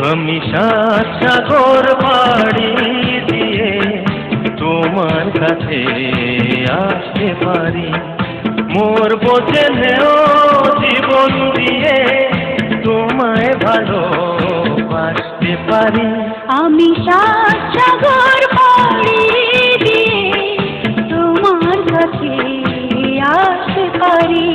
আমি সাত সাগর পাড়ি দিয়ে তোমার কাছে আসতে পারি, মোর বোঝে নেও জীবন দিয়ে তোমায় ভালোবাসতে পারি। আমি সাত সাগর পাড়ি দিয়ে তোমার কাছে আসতে পারি।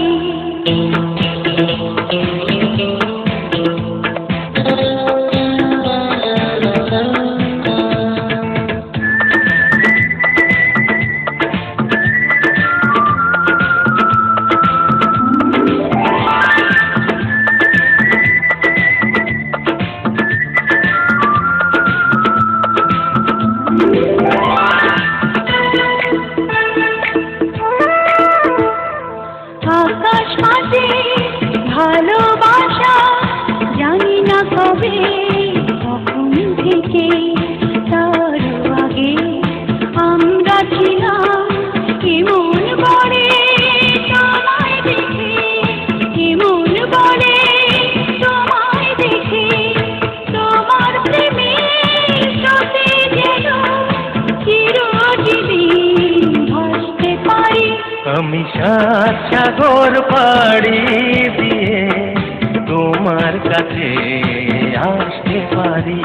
আকাশ মাঝে ভালোবাসা জানি না কবে কখন থেকে, তার আগে আমরা ছিলাম কেমন বলে তোমায় দেখে, কেমন বলে তোমায় দেখে, তোমার প্রেমে স্রোতে যেন চিরজীবন ভাসতে পারি। আমি সাত সাগর পাড়ি দিয়ে তোমার কাছে আসতে পারি,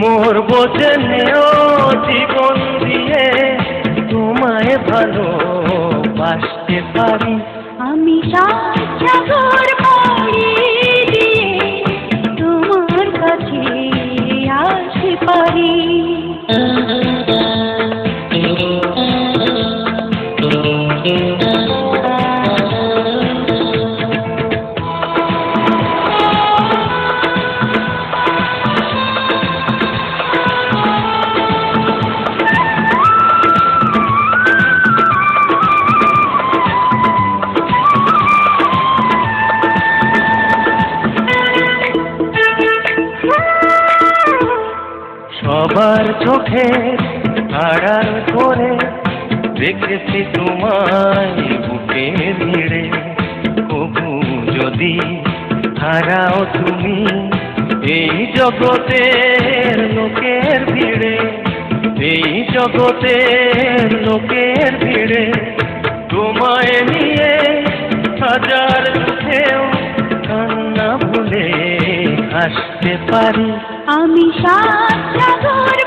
মোর বোঝে নেও জীবন দিয়ে তোমায় ভালোবাসতে পারি। আমি সাত সাগর পাড়ি দিয়ে তোমার কাছে আসতে পারি। সবার চোখে আড়াল করে দেখেছি তোমায় বুকে ভিড়ে, কবু যদি হারাও তুমি এই জগতের লোকের ভিড়ে, এই জগতের লোকের ভিড়ে তোমায় নিয়ে হাজার দুঃখেও কান্না ভুলে হাসতে পারি। আমি সাত সাগর